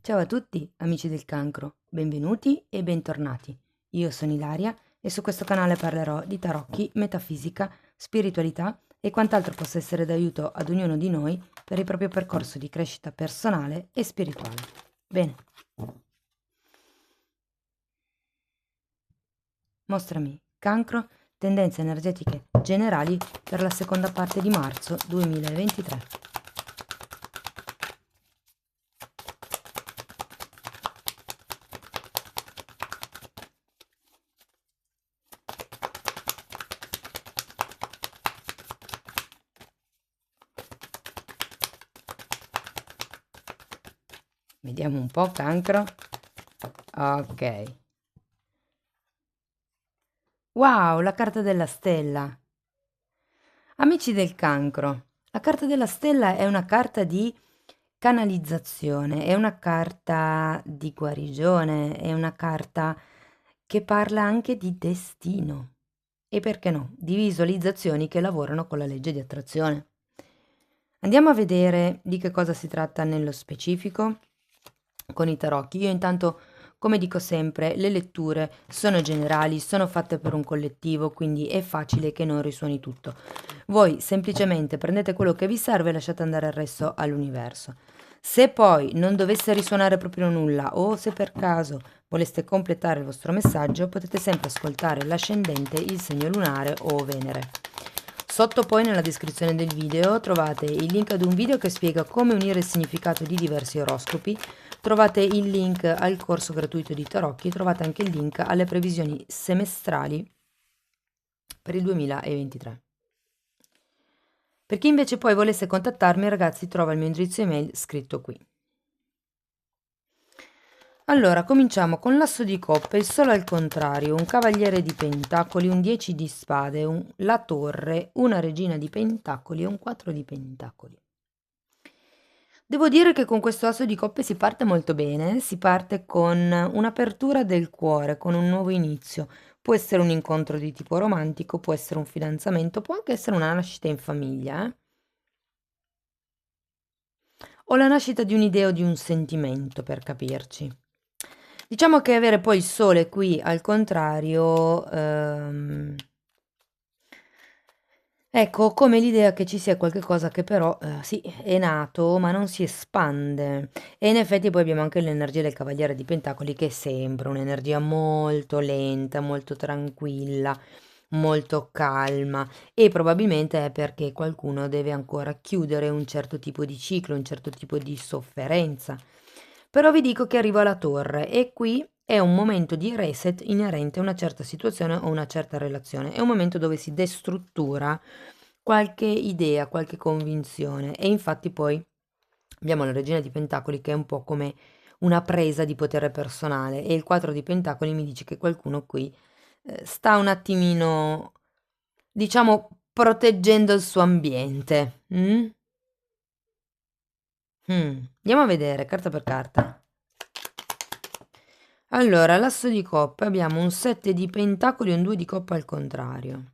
Ciao a tutti, amici del cancro, benvenuti e bentornati. Io sono Ilaria e su questo canale parlerò di tarocchi, metafisica, spiritualità e quant'altro possa essere d'aiuto ad ognuno di noi per il proprio percorso di crescita personale e spirituale. Bene, mostrami cancro, tendenze energetiche generali per la seconda parte di marzo 2023. Vediamo un po' cancro. Ok. Wow, la carta della stella. Amici del cancro, la carta della stella è una carta di canalizzazione, è una carta di guarigione, è una carta che parla anche di destino e perché no, di visualizzazioni che lavorano con la legge di attrazione. Andiamo a vedere di che cosa si tratta nello specifico con i tarocchi. Io intanto, come dico sempre, le letture sono generali, sono fatte per un collettivo, quindi è facile che non risuoni tutto. Voi semplicemente prendete quello che vi serve e lasciate andare il resto all'universo. Se poi non dovesse risuonare proprio nulla o se per caso voleste completare il vostro messaggio, potete sempre ascoltare l'ascendente, il segno lunare o Venere. Sotto poi nella descrizione del video trovate il link ad un video che spiega come unire il significato di diversi oroscopi, trovate il link al corso gratuito di tarocchi, trovate anche il link alle previsioni semestrali per il 2023. Per chi invece poi volesse contattarmi, ragazzi, trova il mio indirizzo email scritto qui. Allora, cominciamo con l'asso di coppe, il sole al contrario, un cavaliere di pentacoli, un 10 di spade, la torre, una regina di pentacoli e un 4 di pentacoli. Devo dire che con questo asso di coppe si parte molto bene, si parte con un'apertura del cuore, con un nuovo inizio. Può essere un incontro di tipo romantico, può essere un fidanzamento, può anche essere una nascita in famiglia, o la nascita di un'idea o di un sentimento, per capirci. Diciamo che avere poi il sole qui al contrario, ecco, come l'idea che ci sia qualche cosa che però, sì, è nato, ma non si espande. E in effetti poi abbiamo anche l'energia del Cavaliere di Pentacoli che sembra un'energia molto lenta, molto tranquilla, molto calma e probabilmente è perché qualcuno deve ancora chiudere un certo tipo di ciclo, un certo tipo di sofferenza. Però vi dico che arriva la torre e qui è un momento di reset inerente a una certa situazione o una certa relazione. È un momento dove si destruttura qualche idea, qualche convinzione e infatti poi abbiamo la regina di Pentacoli che è un po' come una presa di potere personale e il 4 di Pentacoli mi dice che qualcuno qui sta un attimino, diciamo, proteggendo il suo ambiente. Andiamo a vedere carta per carta. Allora, l'asso di coppe abbiamo un 7 di pentacoli e un 2 di coppa al contrario.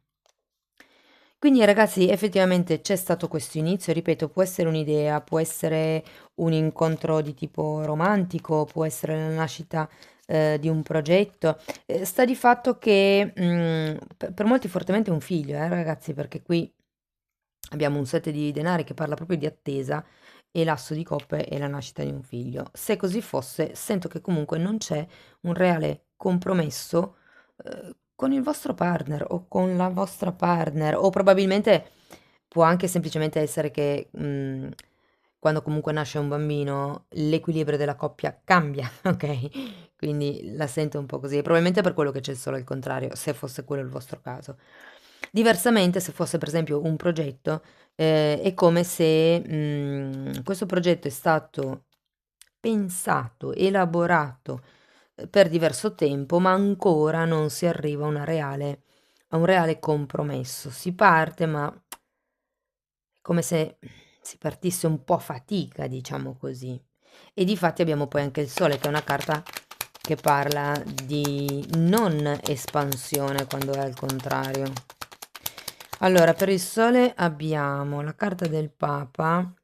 Quindi ragazzi, effettivamente c'è stato questo inizio, ripeto, può essere un'idea, può essere un incontro di tipo romantico, può essere la nascita di un progetto. Sta di fatto che per molti fortemente un figlio, ragazzi, perché qui abbiamo un 7 di denari che parla proprio di attesa e l'asso di coppe è la nascita di un figlio. Se così fosse, sento che comunque non c'è un reale compromesso con il vostro partner o con la vostra partner o probabilmente può anche semplicemente essere che quando comunque nasce un bambino l'equilibrio della coppia cambia, ok? Quindi la sento un po' così, e probabilmente per quello che c'è il solo al contrario, se fosse quello il vostro caso. Diversamente, se fosse per esempio un progetto, è come se questo progetto è stato pensato, elaborato per diverso tempo, ma ancora non si arriva a a un reale compromesso. Si parte, ma è come se si partisse un po' a fatica, diciamo così. E difatti abbiamo poi anche il Sole, che è una carta che parla di non espansione quando è al contrario. Allora, per il Sole abbiamo la carta del Papa,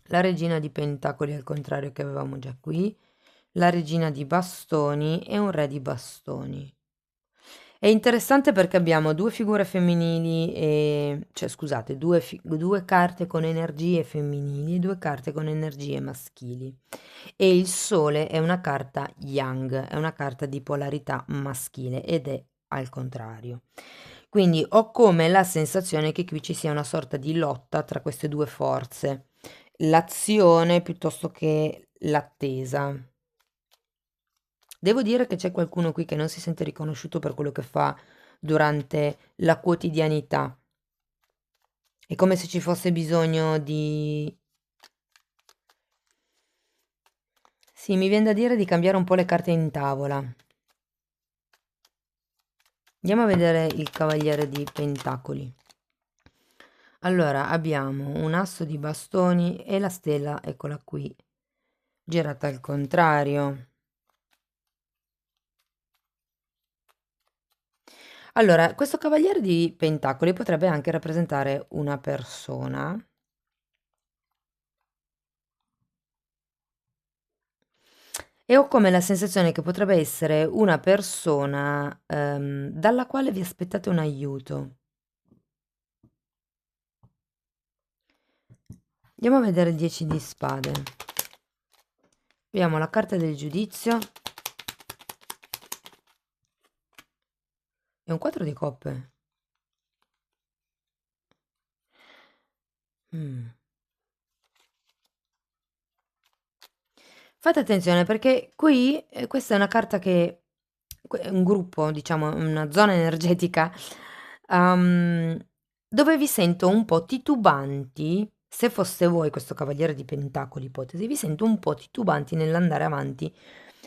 la regina di pentacoli al contrario che avevamo già qui, la regina di bastoni e un re di bastoni. È interessante perché abbiamo due figure femminili, cioè scusate, due carte con energie femminili e due carte con energie maschili. E il sole è una carta yang, è una carta di polarità maschile ed è al contrario. Quindi ho come la sensazione che qui ci sia una sorta di lotta tra queste due forze, l'azione piuttosto che l'attesa. Devo dire che c'è qualcuno qui che non si sente riconosciuto per quello che fa durante la quotidianità. È come se ci fosse bisogno di... Sì, mi viene da dire di cambiare un po' le carte in tavola. Andiamo a vedere il cavaliere di pentacoli. Allora, abbiamo un asso di bastoni e la stella, eccola qui, girata al contrario. Allora, questo cavaliere di pentacoli potrebbe anche rappresentare una persona. E ho come la sensazione che potrebbe essere una persona dalla quale vi aspettate un aiuto. Andiamo a vedere il 10 di spade. Abbiamo la carta del giudizio e un 4 di coppe. Mm. Fate attenzione perché qui questa è una carta che è un gruppo, diciamo, una zona energetica dove vi sento un po' titubanti. Se foste voi questo cavaliere di pentacoli, ipotesi, vi sento un po' titubanti nell'andare avanti,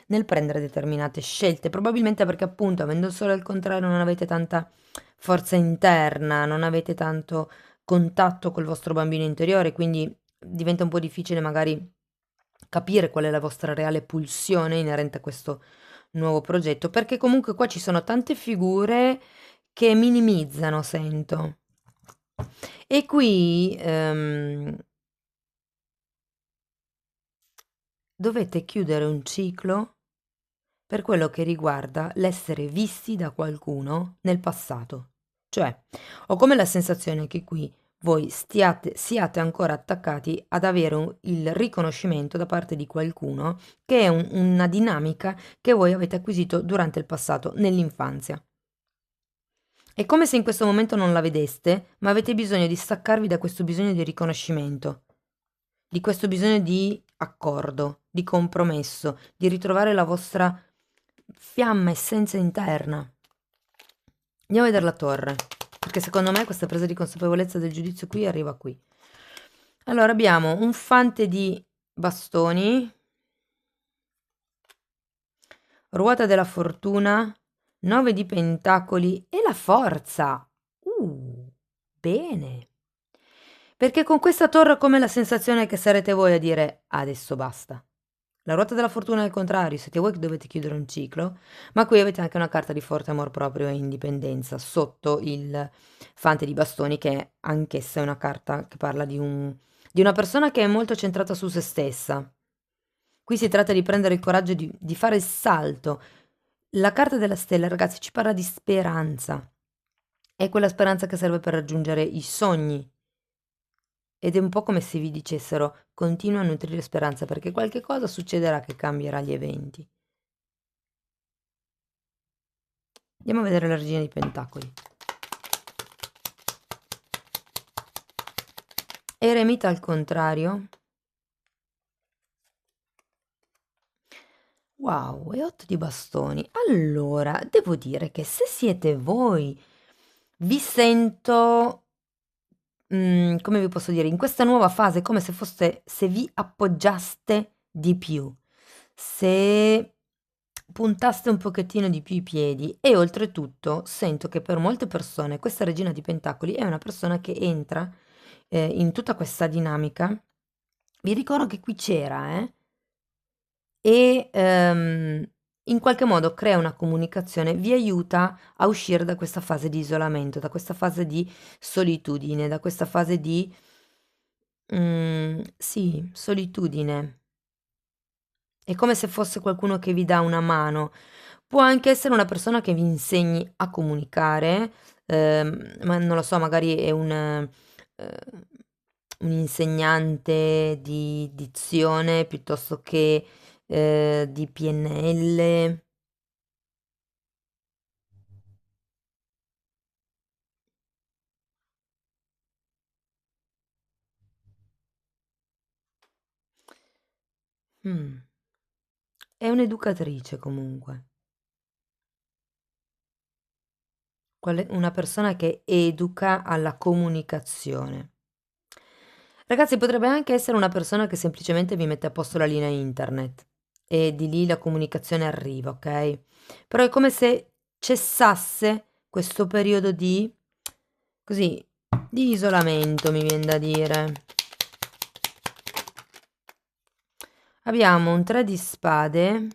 nel prendere determinate scelte, probabilmente perché appunto avendo il sole al contrario non avete tanta forza interna, non avete tanto contatto col vostro bambino interiore, quindi diventa un po' difficile magari capire qual è la vostra reale pulsione inerente a questo nuovo progetto, perché comunque qua ci sono tante figure che minimizzano, sento. E qui dovete chiudere un ciclo per quello che riguarda l'essere visti da qualcuno nel passato. Cioè, ho come la sensazione che qui voi siate ancora attaccati ad avere il riconoscimento da parte di qualcuno che è una dinamica che voi avete acquisito durante il passato, nell'infanzia. È come se in questo momento non la vedeste, ma avete bisogno di staccarvi da questo bisogno di riconoscimento, di questo bisogno di accordo, di compromesso, di ritrovare la vostra fiamma, essenza interna. Andiamo a vedere la torre, perché secondo me questa presa di consapevolezza del giudizio qui arriva qui. Allora abbiamo un fante di bastoni, ruota della fortuna, 9 di pentacoli e la forza. Bene. Perché con questa torre ho come la sensazione che sarete voi a dire adesso basta. La ruota della fortuna è il contrario, siete voi che dovete chiudere un ciclo, ma qui avete anche una carta di forte amor proprio e indipendenza sotto il fante di bastoni, che anch'essa è una carta che parla di una persona che è molto centrata su se stessa. Qui si tratta di prendere il coraggio di fare il salto. La carta della stella, ragazzi, ci parla di speranza. È quella speranza che serve per raggiungere i sogni. Ed è un po' come se vi dicessero: continua a nutrire speranza perché qualche cosa succederà che cambierà gli eventi. Andiamo a vedere la regina di pentacoli. Eremita al contrario. Wow, e 8 di bastoni. Allora, devo dire che se siete voi, vi sento, come vi posso dire, in questa nuova fase, come se foste, se vi appoggiaste di più, se puntaste un pochettino di più i piedi e oltretutto sento che per molte persone questa regina di pentacoli è una persona che entra in tutta questa dinamica. Vi ricordo che qui c'era, e in qualche modo crea una comunicazione, vi aiuta a uscire da questa fase di isolamento, da questa fase di solitudine, da questa fase di sì, solitudine. È come se fosse qualcuno che vi dà una mano. Può anche essere una persona che vi insegni a comunicare, ma non lo so, magari è un insegnante di dizione piuttosto che di PNL. Mm. È un'educatrice comunque. Una persona che educa alla comunicazione. Ragazzi, potrebbe anche essere una persona che semplicemente vi mette a posto la linea internet e di lì la comunicazione arriva, ok? Però è come se cessasse questo periodo di, così, di isolamento, mi viene da dire. Abbiamo un 3 di spade,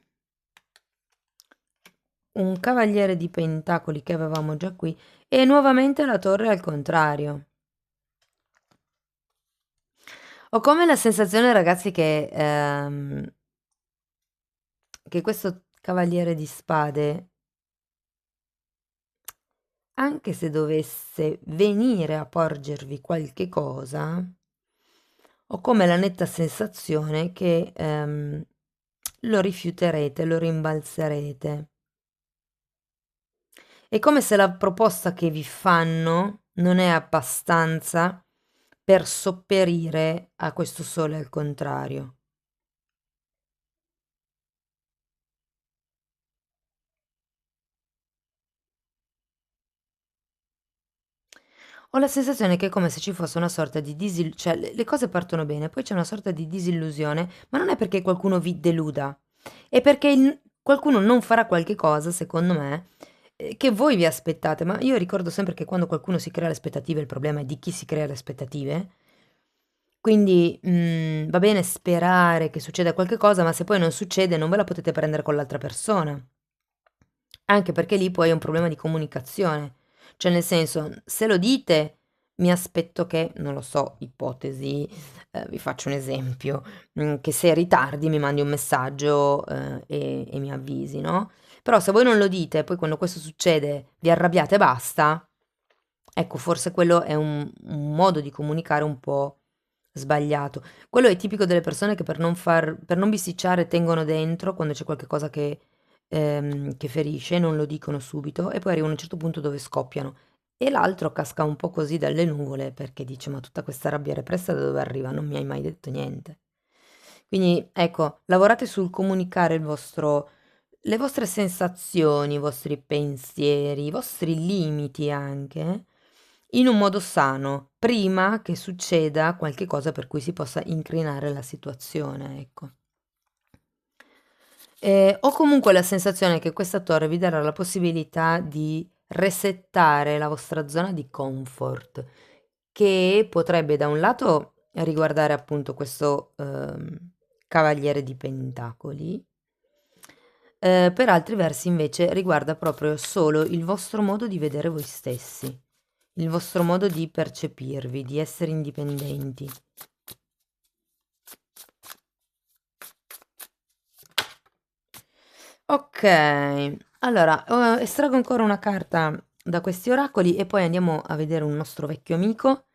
un cavaliere di pentacoli che avevamo già qui e nuovamente la torre al contrario. Ho come la sensazione, ragazzi, che questo cavaliere di spade, anche se dovesse venire a porgervi qualche cosa, ho come la netta sensazione che lo rifiuterete, lo rimbalzerete. È come se la proposta che vi fanno non è abbastanza per sopperire a questo sole al contrario. Ho la sensazione che è come se ci fosse una sorta di cioè le cose partono bene, poi c'è una sorta di disillusione, ma non è perché qualcuno vi deluda, è perché qualcuno non farà qualche cosa, secondo me, che voi vi aspettate. Ma io ricordo sempre che quando qualcuno si crea le aspettative, il problema è di chi si crea le aspettative. Quindi va bene sperare che succeda qualche cosa, ma se poi non succede non ve la potete prendere con l'altra persona. Anche perché lì poi è un problema di comunicazione. Cioè, nel senso, se lo dite, mi aspetto che, non lo so, ipotesi, vi faccio un esempio, che se ritardi mi mandi un messaggio, e mi avvisi, no? Però se voi non lo dite, poi quando questo succede vi arrabbiate e basta, ecco, forse quello è un modo di comunicare un po' sbagliato. Quello è tipico delle persone che per non bisticciare tengono dentro quando c'è qualche cosa che ferisce, non lo dicono subito e poi arrivano a un certo punto dove scoppiano. E l'altro casca un po' così dalle nuvole perché dice: Ma tutta questa rabbia repressa da dove arriva? Non mi hai mai detto niente. Quindi ecco, lavorate sul comunicare le vostre sensazioni, i vostri pensieri, i vostri limiti anche in un modo sano, prima che succeda qualche cosa per cui si possa incrinare la situazione, ecco. Ho comunque la sensazione che questa torre vi darà la possibilità di resettare la vostra zona di comfort, che potrebbe da un lato riguardare appunto questo cavaliere di pentacoli, per altri versi invece riguarda proprio solo il vostro modo di vedere voi stessi, il vostro modo di percepirvi, di essere indipendenti. Ok, allora estraggo ancora una carta da questi oracoli e poi andiamo a vedere un nostro vecchio amico.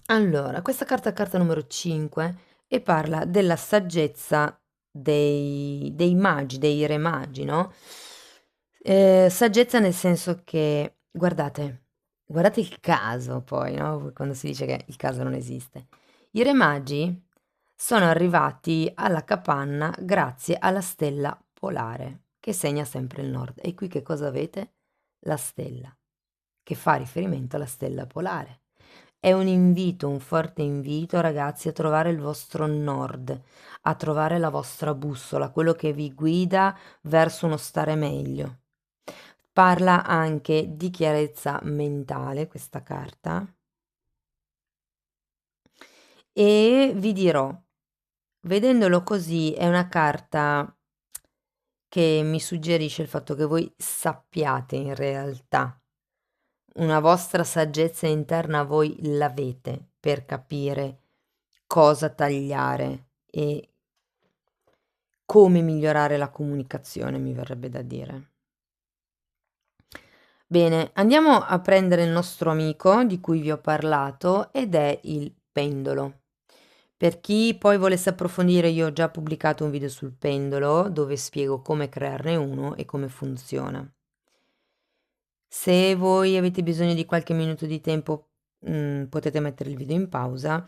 Allora, questa carta è carta numero 5 e parla della saggezza dei magi, dei re magi, no? Saggezza nel senso che, guardate il caso poi, no? Quando si dice che il caso non esiste. I re magi sono arrivati alla capanna grazie alla stella polare, che segna sempre il nord. E qui che cosa avete? La stella, che fa riferimento alla stella polare. È un invito, un forte invito, ragazzi, a trovare il vostro nord, a trovare la vostra bussola, quello che vi guida verso uno stare meglio. Parla anche di chiarezza mentale, questa carta, e vi dirò, vedendolo così, è una carta che mi suggerisce il fatto che voi sappiate in realtà una vostra saggezza interna voi l'avete, per capire cosa tagliare e come migliorare la comunicazione, mi verrebbe da dire. Bene, andiamo a prendere il nostro amico di cui vi ho parlato ed è il pendolo. Per chi poi volesse approfondire, io ho già pubblicato un video sul pendolo dove spiego come crearne uno e come funziona. Se voi avete bisogno di qualche minuto di tempo, potete mettere il video in pausa.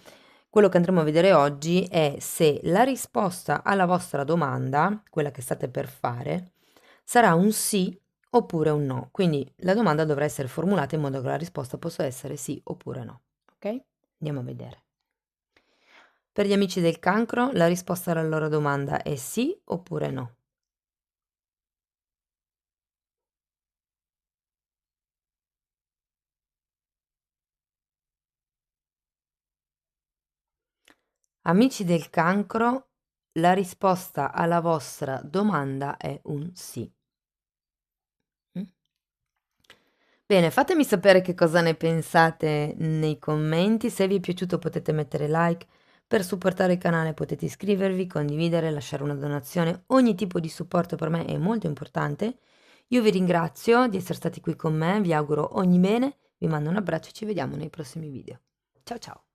Quello che andremo a vedere oggi è se la risposta alla vostra domanda, quella che state per fare, sarà un sì oppure un no. Quindi la domanda dovrà essere formulata in modo che la risposta possa essere sì oppure no. Ok? Andiamo a vedere. Per gli amici del cancro, la risposta alla loro domanda è sì oppure no. Amici del cancro, la risposta alla vostra domanda è un sì. Mm? Bene, fatemi sapere che cosa ne pensate nei commenti. Se vi è piaciuto potete mettere like. Per supportare il canale potete iscrivervi, condividere, lasciare una donazione. Ogni tipo di supporto per me è molto importante. Io vi ringrazio di essere stati qui con me, vi auguro ogni bene, vi mando un abbraccio e ci vediamo nei prossimi video. Ciao ciao!